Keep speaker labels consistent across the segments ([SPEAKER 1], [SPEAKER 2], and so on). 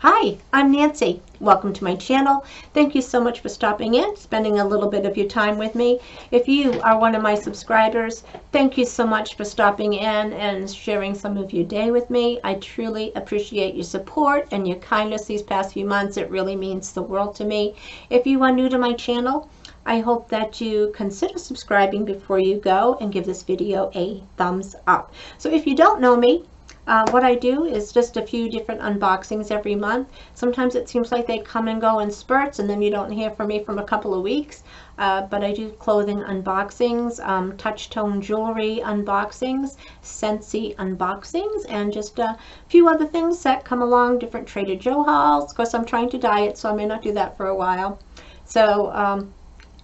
[SPEAKER 1] Hi, I'm Nancy. Welcome to my channel. Thank you so much for stopping in, spending a little bit of your time with me. If you are one of my subscribers, thank you so much for stopping in and sharing some of your day with me. I truly appreciate your support and your kindness these past few months. It really means the world to me. If you are new to my channel, I hope that you consider subscribing before you go and give this video a thumbs up. So if you don't know me, what I do is just a few different unboxings every month. Sometimes it seems like they come and go in spurts and then you don't hear from me from a couple of weeks. But I do clothing unboxings, touch-tone jewelry unboxings, Scentsy unboxings, and just a few other things that come along, different Trader Joe hauls. Of course, I'm trying to diet, so I may not do that for a while. So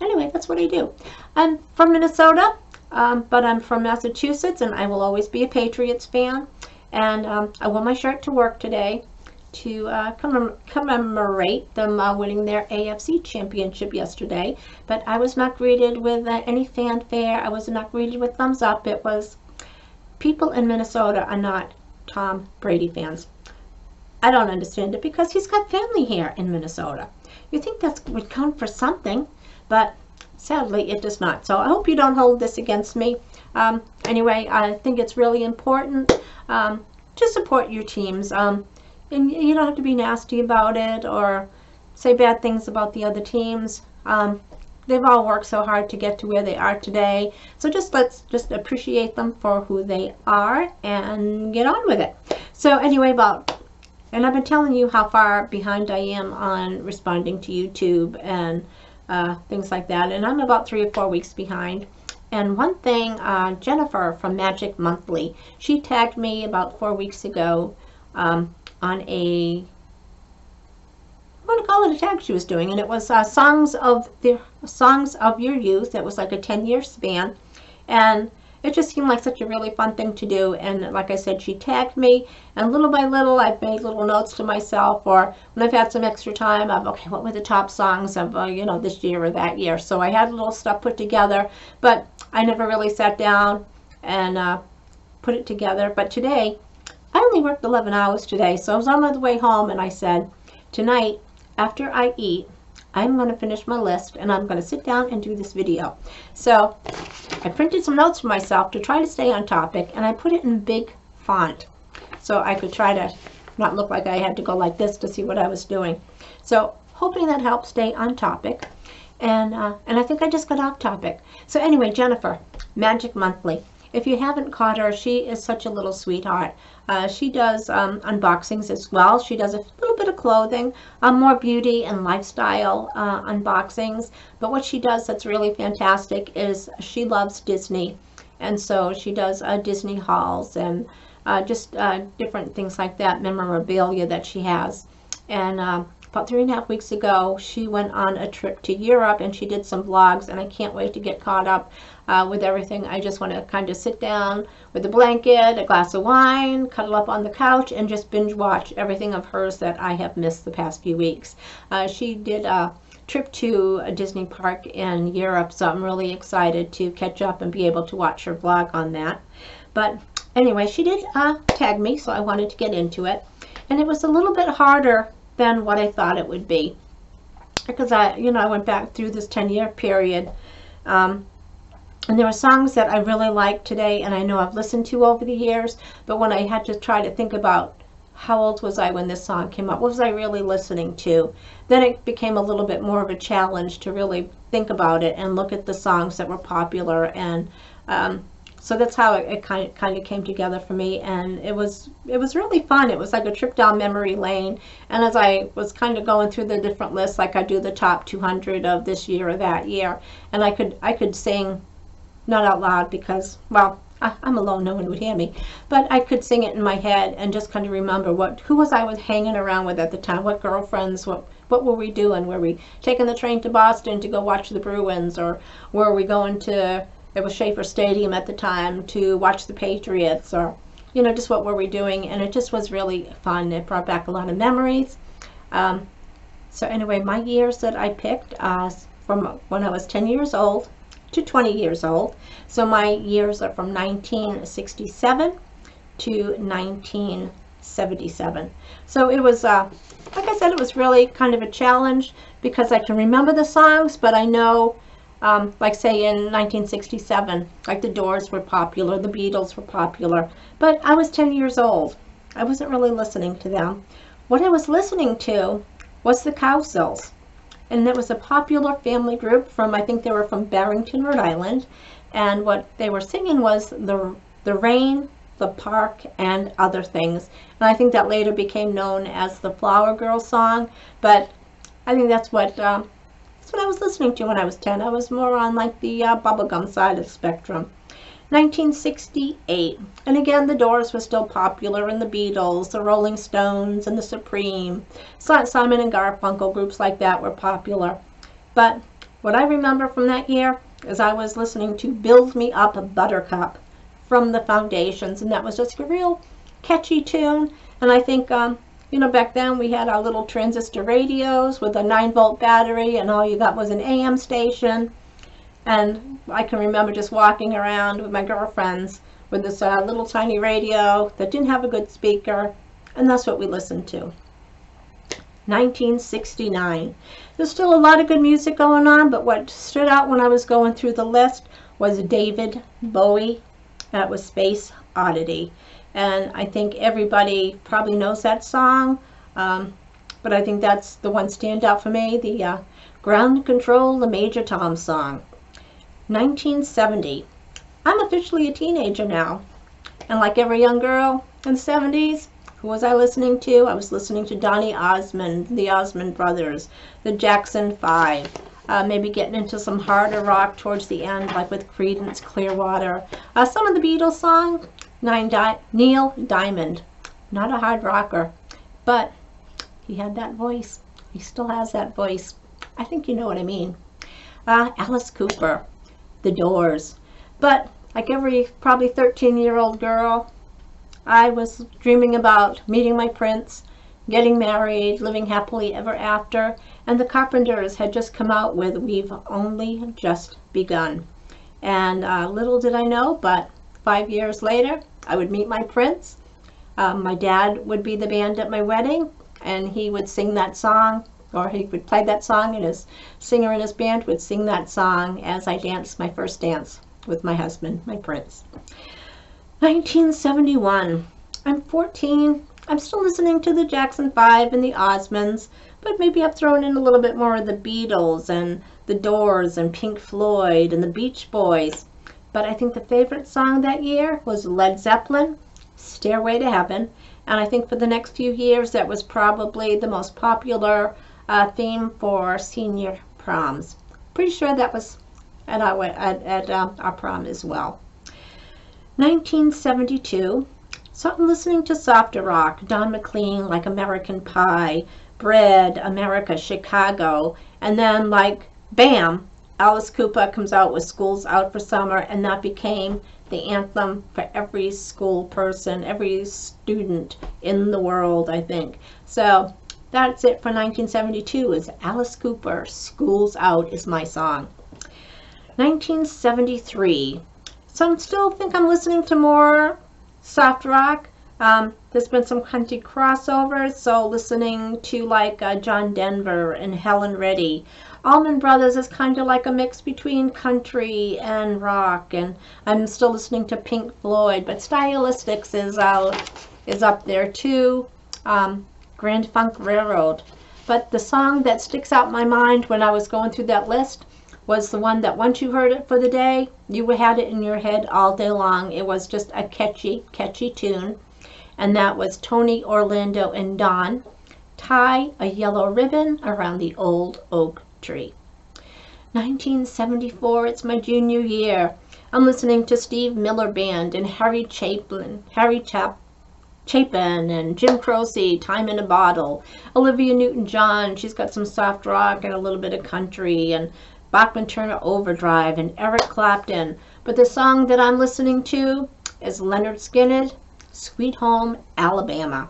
[SPEAKER 1] anyway, that's what I do. I'm from Minnesota, but I'm from Massachusetts, and I will always be a Patriots fan. And I wore my shirt to work today to commemorate them winning their AFC championship yesterday. But I was not greeted with any fanfare. I was not greeted with thumbs up. It was, people in Minnesota are not Tom Brady fans. I don't understand it because he's got family here in Minnesota. You think that would count for something, but sadly it does not. So I hope you don't hold this against me. Anyway, I think it's really important to support your teams. And you don't have to be nasty about it or say bad things about the other teams. They've all worked so hard to get to where they are today. So let's just appreciate them for who they are and get on with it. So anyway, and I've been telling you how far behind I am on responding to YouTube and things like that. And I'm about 3 or 4 weeks behind. And one thing, Jennifer from Magic Monthly, she tagged me about 4 weeks ago on a, I want to call it a tag she was doing, and it was Songs of Your Youth. It was like a 10-year span, and it just seemed like such a really fun thing to do. And like I said, she tagged me, and little by little I've made little notes to myself, or when I've had some extra time, okay, what were the top songs of you know, this year or that year. So I had a little stuff put together, but I never really sat down and put it together. But today I only worked 11 hours today, so I was on my way home and I said, tonight after I eat, I'm going to finish my list and I'm going to sit down and do this video. So I printed some notes for myself to try to stay on topic, and I put it in big font so I could try to not look like I had to go like this to see what I was doing. So hoping that helps stay on topic. And I think I just got off topic. So anyway, Jennifer, Magic Monthly. If you haven't caught her, she is such a little sweetheart. She does unboxings as well. She does a little bit of clothing, more beauty and lifestyle unboxings. But what she does that's really fantastic is she loves Disney. And so she does Disney hauls and just different things like that, memorabilia that she has. And about 3.5 weeks ago, she went on a trip to Europe and she did some vlogs, and I can't wait to get caught up with everything. I just want to kind of sit down with a blanket, a glass of wine, cuddle up on the couch, and just binge watch everything of hers that I have missed the past few weeks. She did a trip to a Disney park in Europe, so I'm really excited to catch up and be able to watch her vlog on that. But anyway, she did tag me, so I wanted to get into it. And it was a little bit harder than what I thought it would be, because I went back through this 10-year period, and there were songs that I really liked today, and I know I've listened to over the years, but when I had to try to think about how old was I when this song came up, what was I really listening to, then it became a little bit more of a challenge to really think about it and look at the songs that were popular. And so that's how it kind of came together for me, and it was really fun. It was like a trip down memory lane. And as I was kind of going through the different lists, like I do the top 200 of this year or that year, and I could sing, not out loud because, well, I'm alone, no one would hear me, but I could sing it in my head and just kind of remember who was I hanging around with at the time, what girlfriends, what were we doing? Were we taking the train to Boston to go watch the Bruins, or were we going to, it was Schaefer Stadium at the time, to watch the Patriots, or just what were we doing? And it just was really fun. It brought back a lot of memories. So anyway, my years that I picked from when I was 10 years old to 20 years old. So my years are from 1967 to 19 1977. So it was, like I said, it was really kind of a challenge because I can remember the songs, but I know, like say in 1967, like the Doors were popular, the Beatles were popular, but I was 10 years old. I wasn't really listening to them. What I was listening to was the COWSILLS, and it was a popular family group from, I think they were from Barrington, Rhode Island, and what they were singing was the rain, the park, and other things. And I think that later became known as the Flower Girl song, but I think that's what I was listening to when I was 10. I was more on like the bubblegum side of the spectrum. 1968, and again the Doors were still popular, and the Beatles, the Rolling Stones, and the Supreme, Simon and Garfunkel, groups like that were popular. But what I remember from that year is I was listening to Build Me Up, Buttercup from the Foundations, and that was just a real catchy tune. And I think you know, back then we had our little transistor radios with a 9-volt battery, and all you got was an AM station. And I can remember just walking around with my girlfriends with this little tiny radio that didn't have a good speaker, and that's what we listened to. 1969. There's still a lot of good music going on, but what stood out when I was going through the list was David Bowie. That was Space Oddity. And I think everybody probably knows that song, but I think that's the one stand out for me, the Ground Control, the Major Tom song. 1970. I'm officially a teenager now, and like every young girl in the 70s, who was I listening to? I was listening to Donny Osmond, the Osmond Brothers, the Jackson 5, maybe getting into some harder rock towards the end, like with Creedence Clearwater. Some of the Beatles songs, Neil Diamond, not a hard rocker, but he had that voice. He still has that voice. I think you know what I mean. Alice Cooper, The Doors. But like every probably 13-year-old girl, I was dreaming about meeting my prince, getting married, living happily ever after, and the Carpenters had just come out with We've Only Just Begun. And little did I know, but 5 years later, I would meet my prince. My dad would be the band at my wedding, and he would sing that song, or he would play that song, and his singer in his band would sing that song as I danced my first dance with my husband, my prince. 1971. I'm 14. I'm still listening to the Jackson 5 and the Osmonds, but maybe I've thrown in a little bit more of the Beatles and the Doors and Pink Floyd and the Beach Boys. But I think the favorite song that year was Led Zeppelin, Stairway to Heaven. And I think for the next few years, that was probably the most popular theme for senior proms. Pretty sure that was at our prom as well. 1972. So I'm listening to softer rock, Don McLean, like American Pie, Bread, America, Chicago, and then like, bam, Alice Cooper comes out with School's Out for Summer, and that became the anthem for every school person, every student in the world, I think. So that's it for 1972, is Alice Cooper, School's Out is my song. 1973. So I still think I'm listening to more soft rock. There's been some country crossovers, so listening to like John Denver and Helen Reddy. Allman Brothers is kind of like a mix between country and rock, and I'm still listening to Pink Floyd, but Stylistics is up there too. Grand Funk Railroad. But the song that sticks out in my mind when I was going through that list was the one that once you heard it for the day, you had it in your head all day long. It was just a catchy tune. And that was Tony Orlando and Dawn, Tie a Yellow Ribbon Around the Old Oak Tree. 1974, it's my junior year. I'm listening to Steve Miller Band and Harry Chapin and Jim Croce, Time in a Bottle. Olivia Newton-John, she's got some soft rock and a little bit of country, and Bachman Turner Overdrive and Eric Clapton. But the song that I'm listening to is Lynyrd Skynyrd, Sweet Home Alabama.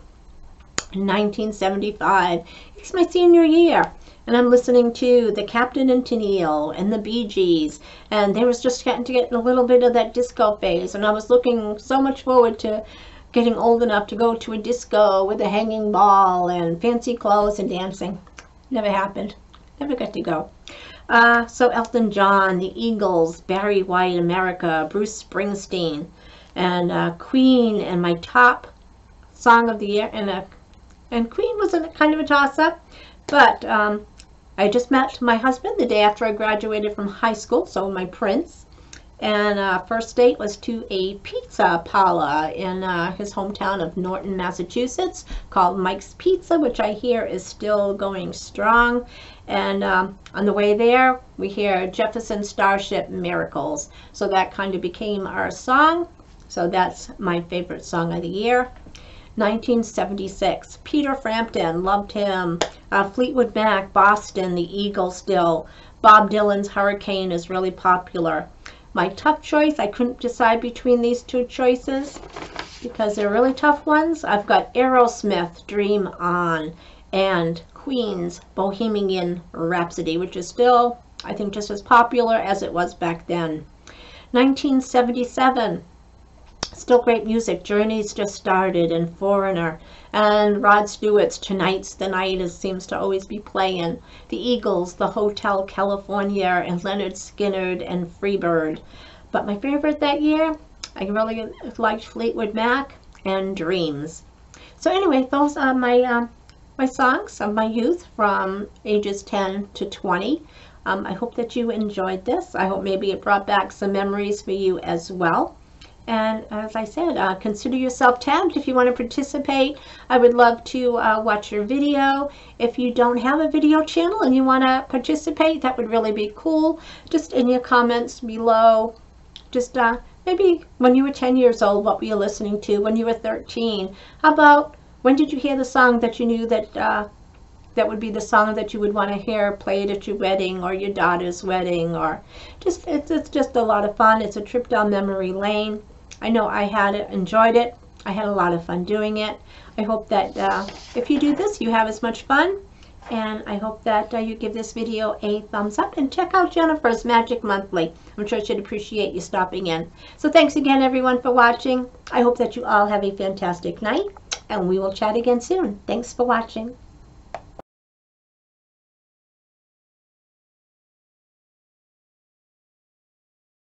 [SPEAKER 1] In 1975, it's my senior year, and I'm listening to the Captain and Tennille and the Bee Gees, and they was just getting a little bit of that disco phase, and I was looking so much forward to getting old enough to go to a disco with a hanging ball and fancy clothes and dancing. Never happened. Never got to go. So Elton John, the Eagles, Barry White, America, Bruce Springsteen, and Queen, and my top song of the year. And Queen was kind of a toss-up, but I just met my husband the day after I graduated from high school, so my prince. And first date was to a pizza parlor in his hometown of Norton, Massachusetts, called Mike's Pizza, which I hear is still going strong. And on the way there, we hear Jefferson, Starship, Miracles. So that kind of became our song. So that's my favorite song of the year. 1976, Peter Frampton, loved him. Fleetwood Mac, Boston, the Eagles still. Bob Dylan's Hurricane is really popular. My tough choice, I couldn't decide between these two choices because they're really tough ones. I've got AEROSMITH, Dream On, and Queen's Bohemian Rhapsody, which is still, I think, just as popular as it was back then. 1977, still great music. Journey's Just Started and Foreigner, and Rod Stewart's Tonight's the Night seems to always be playing. The Eagles, The Hotel California, and Lynyrd Skynyrd and Freebird. But my favorite that year, I really liked Fleetwood Mac and Dreams. So anyway, those are my my songs of my youth from ages 10 to 20. I hope that you enjoyed this. I hope maybe it brought back some memories for you as well. And as I said, consider yourself tagged if you want to participate. I would love to watch your video. If you don't have a video channel and you want to participate, that would really be cool. Just in your comments below, just maybe when you were 10 years old, what were you listening to? When you were 13, how about when did you hear the song that you knew that that would be the song that you would want to hear played at your wedding or your daughter's wedding? Or just it's just a lot of fun. It's a trip down memory lane. I know I had enjoyed it. I had a lot of fun doing it. I hope that if you do this, you have as much fun. And I hope that you give this video a thumbs up and check out Jennifer's Magic Monthly. I'm sure she'd appreciate you stopping in. So thanks again, everyone, for watching. I hope that you all have a fantastic night, and we will chat again soon. Thanks for watching.